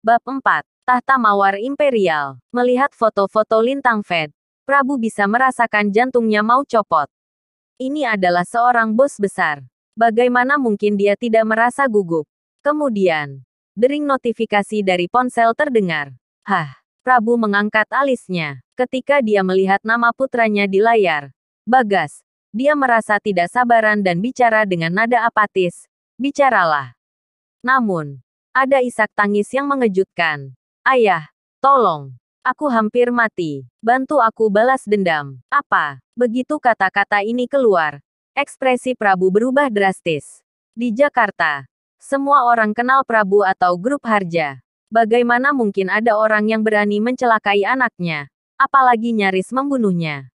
Bab 4. Tahta Mawar Imperial. Melihat foto-foto Lintang Fed, Prabu bisa merasakan jantungnya mau copot. Ini adalah seorang bos besar. Bagaimana mungkin dia tidak merasa gugup? Kemudian, dering notifikasi dari ponsel terdengar. Prabu mengangkat alisnya. Ketika dia melihat nama putranya di layar, Bagas, dia merasa tidak sabaran dan bicara dengan nada apatis. Bicaralah. Namun, ada isak tangis yang mengejutkan. Ayah, tolong. Aku hampir mati. Bantu aku balas dendam. Apa? Begitu kata-kata ini keluar, ekspresi Prabu berubah drastis. Di Jakarta, semua orang kenal Prabu atau grup Harja. Bagaimana mungkin ada orang yang berani mencelakai anaknya, apalagi nyaris membunuhnya?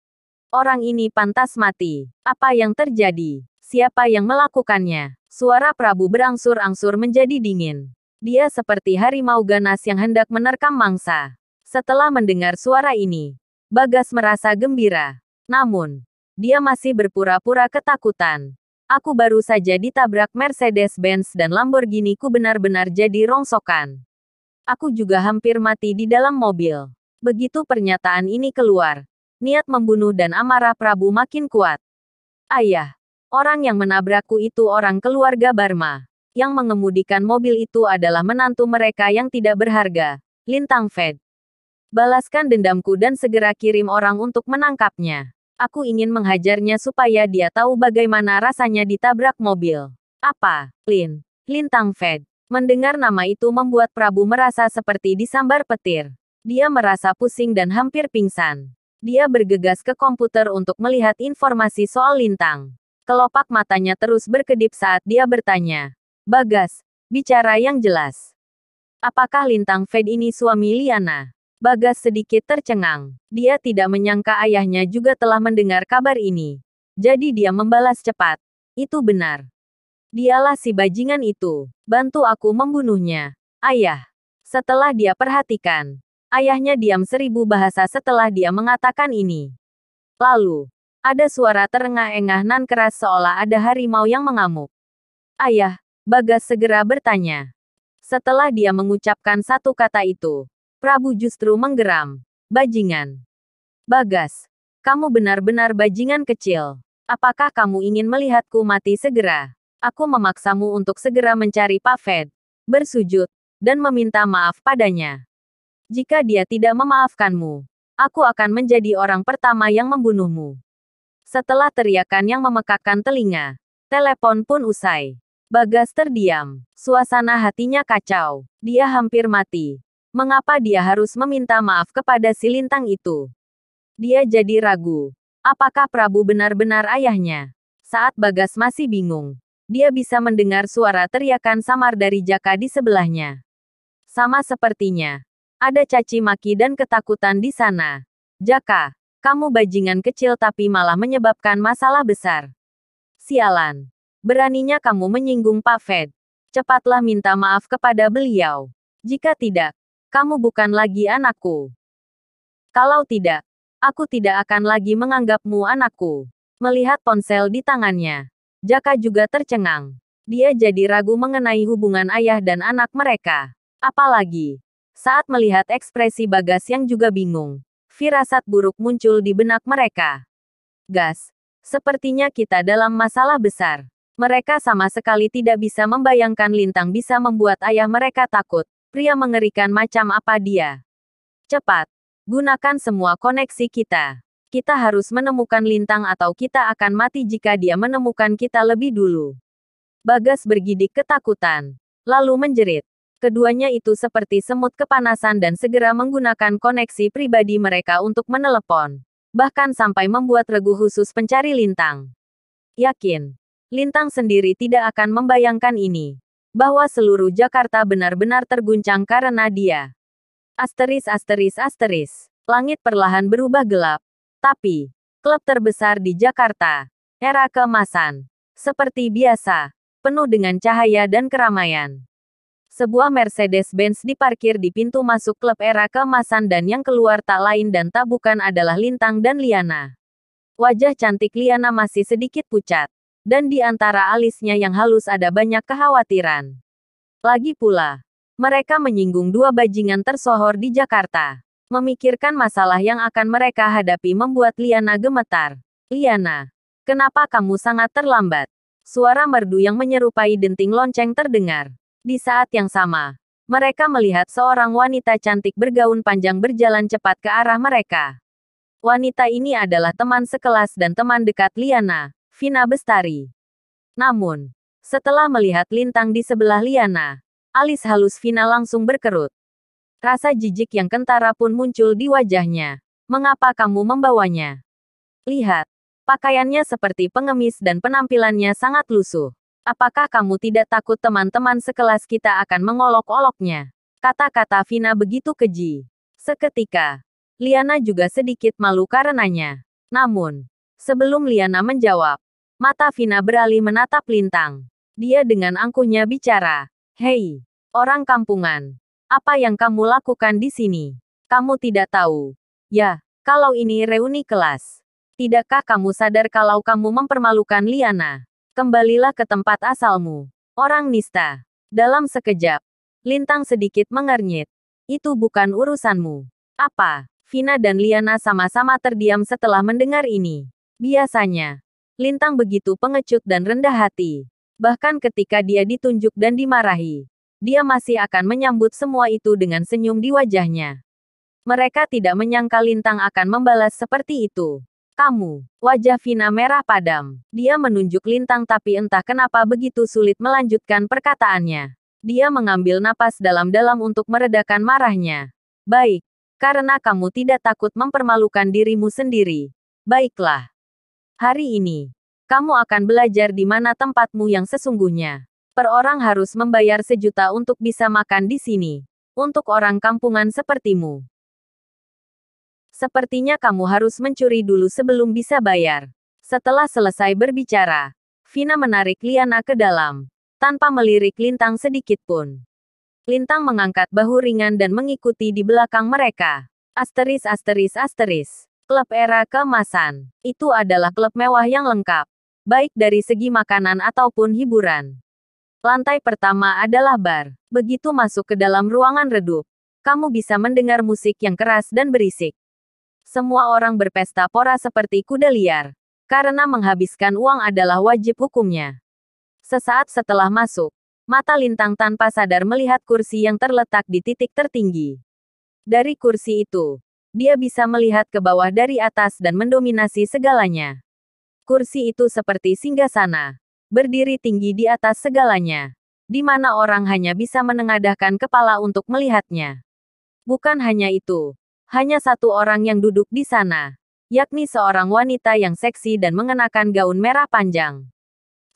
Orang ini pantas mati. Apa yang terjadi? Siapa yang melakukannya? Suara Prabu berangsur-angsur menjadi dingin. Dia seperti harimau ganas yang hendak menerkam mangsa. Setelah mendengar suara ini, Bagas merasa gembira. Namun, dia masih berpura-pura ketakutan. Aku baru saja ditabrak Mercedes-Benz dan Lamborghini-ku benar-benar jadi rongsokan. Aku juga hampir mati di dalam mobil. Begitu pernyataan ini keluar, niat membunuh dan amarah Prabu makin kuat. Ayah, orang yang menabrakku itu orang keluarga Barma. Yang mengemudikan mobil itu adalah menantu mereka yang tidak berharga, Lintang Fed. Balaskan dendamku dan segera kirim orang untuk menangkapnya. Aku ingin menghajarnya supaya dia tahu bagaimana rasanya ditabrak mobil. Apa? Lintang Fed. Mendengar nama itu membuat Prabu merasa seperti disambar petir. Dia merasa pusing dan hampir pingsan. Dia bergegas ke komputer untuk melihat informasi soal Lintang. Kelopak matanya terus berkedip saat dia bertanya. Bagas, bicara yang jelas. Apakah Lintang Fed ini suami Liana? Bagas sedikit tercengang. Dia tidak menyangka ayahnya juga telah mendengar kabar ini. Jadi dia membalas cepat. Itu benar. Dialah si bajingan itu. Bantu aku membunuhnya. Ayah. Setelah dia perhatikan, ayahnya diam 1000 bahasa setelah dia mengatakan ini. Lalu, ada suara terengah-engah nan keras seolah ada harimau yang mengamuk. Ayah, Bagas segera bertanya. Setelah dia mengucapkan satu kata itu, Prabu justru menggeram. Bajingan. Bagas, kamu benar-benar bajingan kecil. Apakah kamu ingin melihatku mati segera? Aku memaksamu untuk segera mencari Pak Fed, bersujud, dan meminta maaf padanya. Jika dia tidak memaafkanmu, aku akan menjadi orang pertama yang membunuhmu. Setelah teriakan yang memekakkan telinga, telepon pun usai. Bagas terdiam. Suasana hatinya kacau. Dia hampir mati. Mengapa dia harus meminta maaf kepada si Lintang itu? Dia jadi ragu. Apakah Prabu benar-benar ayahnya? Saat Bagas masih bingung, dia bisa mendengar suara teriakan samar dari Jaka di sebelahnya. Sama sepertinya, ada caci maki dan ketakutan di sana. Jaka, kamu bajingan kecil tapi malah menyebabkan masalah besar. Sialan. Beraninya kamu menyinggung Pak Fed. Cepatlah minta maaf kepada beliau. Jika tidak, kamu bukan lagi anakku. Kalau tidak, aku tidak akan lagi menganggapmu anakku. Melihat ponsel di tangannya, Jaka juga tercengang. Dia jadi ragu mengenai hubungan ayah dan anak mereka. Apalagi, saat melihat ekspresi Bagas yang juga bingung, firasat buruk muncul di benak mereka. Gas, sepertinya kita dalam masalah besar. Mereka sama sekali tidak bisa membayangkan Lintang bisa membuat ayah mereka takut. Pria mengerikan macam apa dia. Cepat, gunakan semua koneksi kita. Kita harus menemukan Lintang atau kita akan mati jika dia menemukan kita lebih dulu. Bagas bergidik ketakutan, lalu menjerit. Keduanya itu seperti semut kepanasan dan segera menggunakan koneksi pribadi mereka untuk menelepon. Bahkan sampai membuat regu khusus pencari Lintang. Yakin. Lintang sendiri tidak akan membayangkan ini. Bahwa seluruh Jakarta benar-benar terguncang karena dia. Asteris. Langit perlahan berubah gelap. Tapi, klub terbesar di Jakarta. Era keemasan. Seperti biasa. Penuh dengan cahaya dan keramaian. Sebuah Mercedes-Benz diparkir di pintu masuk klub era keemasan dan yang keluar tak lain dan tak bukan adalah Lintang dan Liana. Wajah cantik Liana masih sedikit pucat. Dan di antara alisnya yang halus ada banyak kekhawatiran. Lagi pula, Mereka menyinggung dua bajingan tersohor di Jakarta. Memikirkan masalah yang akan mereka hadapi membuat Liana gemetar. Liana, kenapa kamu sangat terlambat? Suara merdu yang menyerupai denting lonceng terdengar. Di saat yang sama, mereka melihat seorang wanita cantik bergaun panjang berjalan cepat ke arah mereka. Wanita ini adalah teman sekelas dan teman dekat Liana, Vina Bestari. Namun, setelah melihat Lintang di sebelah Liana, alis halus Vina langsung berkerut. Rasa jijik yang kentara pun muncul di wajahnya. Mengapa kamu membawanya? Lihat, pakaiannya seperti pengemis dan penampilannya sangat lusuh. Apakah kamu tidak takut teman-teman sekelas kita akan mengolok-oloknya? Kata-kata Vina begitu keji. Seketika, Liana juga sedikit malu karenanya. Namun, sebelum Liana menjawab, mata Vina beralih menatap Lintang. Dia dengan angkuhnya bicara, "Hei, orang kampungan. Apa yang kamu lakukan di sini? Kamu tidak tahu. Ya, kalau ini reuni kelas. Tidakkah kamu sadar kalau kamu mempermalukan Liana? Kembalilah ke tempat asalmu. Orang nista." Dalam sekejap, Lintang sedikit mengernyit. Itu bukan urusanmu. Apa? Vina dan Liana sama-sama terdiam setelah mendengar ini. Biasanya, Lintang begitu pengecut dan rendah hati. Bahkan ketika dia ditunjuk dan dimarahi, dia masih akan menyambut semua itu dengan senyum di wajahnya. Mereka tidak menyangka Lintang akan membalas seperti itu. Kamu, wajah Vina merah padam. Dia menunjuk Lintang tapi entah kenapa begitu sulit melanjutkan perkataannya. Dia mengambil napas dalam-dalam untuk meredakan marahnya. Baik, karena kamu tidak takut mempermalukan dirimu sendiri. Baiklah. Hari ini, kamu akan belajar di mana tempatmu yang sesungguhnya. Per orang harus membayar 1 juta untuk bisa makan di sini. Untuk orang kampungan sepertimu. Sepertinya kamu harus mencuri dulu sebelum bisa bayar. Setelah selesai berbicara, Vina menarik Liana ke dalam, tanpa melirik Lintang sedikit pun. Lintang mengangkat bahu ringan dan mengikuti di belakang mereka. Asteris asteris asteris. Klub era keemasan. Itu adalah klub mewah yang lengkap. Baik dari segi makanan ataupun hiburan. Lantai pertama adalah bar. Begitu masuk ke dalam ruangan redup, kamu bisa mendengar musik yang keras dan berisik. Semua orang berpesta pora seperti kuda liar. Karena menghabiskan uang adalah wajib hukumnya. Sesaat setelah masuk, mata Lintang tanpa sadar melihat kursi yang terletak di titik tertinggi. Dari kursi itu, dia bisa melihat ke bawah dari atas dan mendominasi segalanya. Kursi itu seperti singgasana, berdiri tinggi di atas segalanya, di mana orang hanya bisa menengadahkan kepala untuk melihatnya. Bukan hanya itu, hanya satu orang yang duduk di sana, yakni seorang wanita yang seksi dan mengenakan gaun merah panjang.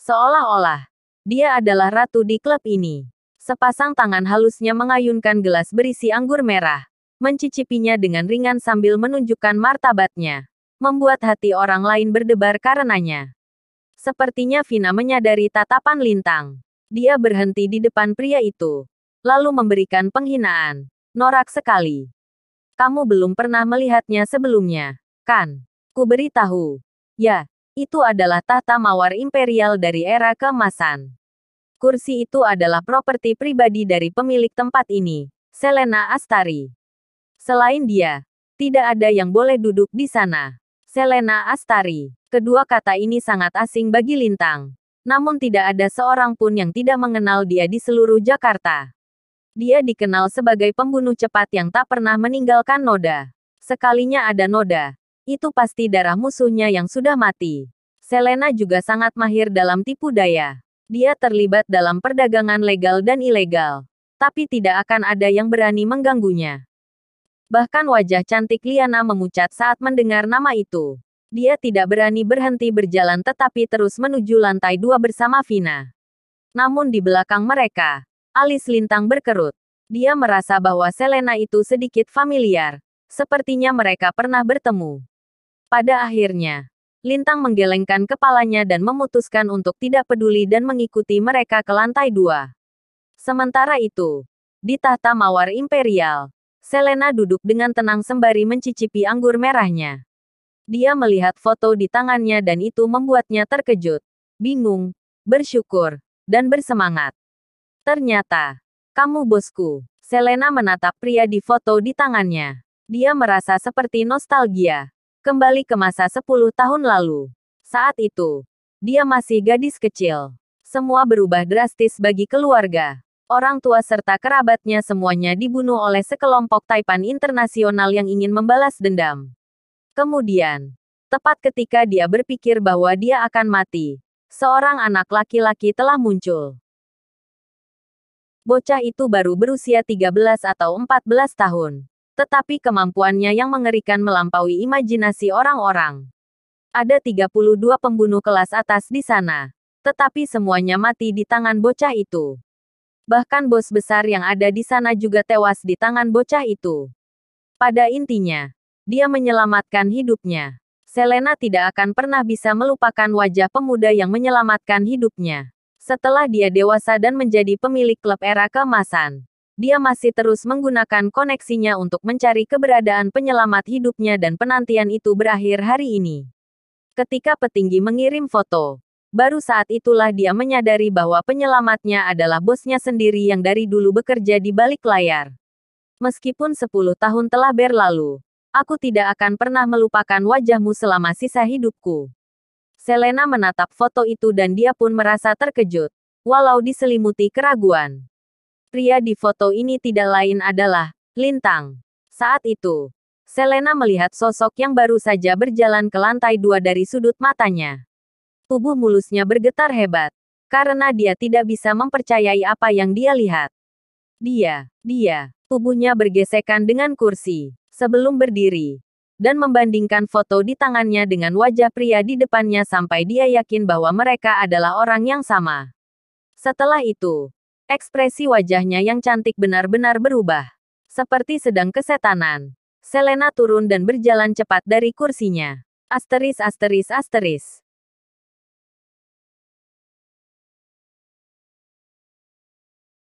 Seolah-olah, dia adalah ratu di klub ini. Sepasang tangan halusnya mengayunkan gelas berisi anggur merah, mencicipinya dengan ringan sambil menunjukkan martabatnya, membuat hati orang lain berdebar karenanya. Sepertinya Vina menyadari tatapan Lintang. Dia berhenti di depan pria itu, lalu memberikan penghinaan. Norak sekali. Kamu belum pernah melihatnya sebelumnya, kan? Ku beritahu. Ya, itu adalah tahta mawar imperial dari era keemasan. Kursi itu adalah properti pribadi dari pemilik tempat ini, Selena Astari. Selain dia, tidak ada yang boleh duduk di sana. Selena Astari. Kedua kata ini sangat asing bagi Lintang. Namun tidak ada seorang pun yang tidak mengenal dia di seluruh Jakarta. Dia dikenal sebagai pembunuh cepat yang tak pernah meninggalkan noda. Sekalinya ada noda, itu pasti darah musuhnya yang sudah mati. Selena juga sangat mahir dalam tipu daya. Dia terlibat dalam perdagangan legal dan ilegal. Tapi tidak akan ada yang berani mengganggunya. Bahkan wajah cantik Liana memucat saat mendengar nama itu. Dia tidak berani berhenti berjalan tetapi terus menuju lantai 2 bersama Vina. Namun di belakang mereka, alis Lintang berkerut. Dia merasa bahwa Selena itu sedikit familiar. Sepertinya mereka pernah bertemu. Pada akhirnya, Lintang menggelengkan kepalanya dan memutuskan untuk tidak peduli dan mengikuti mereka ke lantai 2. Sementara itu, di tahta mawar imperial, Selena duduk dengan tenang sembari mencicipi anggur merahnya. Dia melihat foto di tangannya dan itu membuatnya terkejut, bingung, bersyukur, dan bersemangat. Ternyata, Kamu bosku. Selena menatap pria di foto di tangannya. Dia merasa seperti nostalgia. Kembali ke masa 10 tahun lalu. Saat itu, dia masih gadis kecil. Semua berubah drastis bagi keluarga. Orang tua serta kerabatnya semuanya dibunuh oleh sekelompok Taipan internasional yang ingin membalas dendam. Kemudian, tepat ketika dia berpikir bahwa dia akan mati, seorang anak laki-laki telah muncul. Bocah itu baru berusia 13 atau 14 tahun. Tetapi kemampuannya yang mengerikan melampaui imajinasi orang-orang. Ada 32 pembunuh kelas atas di sana. Tetapi semuanya mati di tangan bocah itu. Bahkan bos besar yang ada di sana juga tewas di tangan bocah itu. Pada intinya, dia menyelamatkan hidupnya. Selena tidak akan pernah bisa melupakan wajah pemuda yang menyelamatkan hidupnya. Setelah dia dewasa dan menjadi pemilik klub era keemasan, dia masih terus menggunakan koneksinya untuk mencari keberadaan penyelamat hidupnya dan penantian itu berakhir hari ini. Ketika petinggi mengirim foto, baru saat itulah dia menyadari bahwa penyelamatnya adalah bosnya sendiri yang dari dulu bekerja di balik layar. Meskipun 10 tahun telah berlalu, aku tidak akan pernah melupakan wajahmu selama sisa hidupku. Selena menatap foto itu dan dia pun merasa terkejut, walau diselimuti keraguan. Pria di foto ini tidak lain adalah Lintang. Saat itu, Selena melihat sosok yang baru saja berjalan ke lantai 2 dari sudut matanya. Tubuh mulusnya bergetar hebat, karena dia tidak bisa mempercayai apa yang dia lihat. Tubuhnya bergesekan dengan kursi, sebelum berdiri, dan membandingkan foto di tangannya dengan wajah pria di depannya sampai dia yakin bahwa mereka adalah orang yang sama. Setelah itu, ekspresi wajahnya yang cantik benar-benar berubah. Seperti sedang kesetanan. Selena turun dan berjalan cepat dari kursinya. Asteris.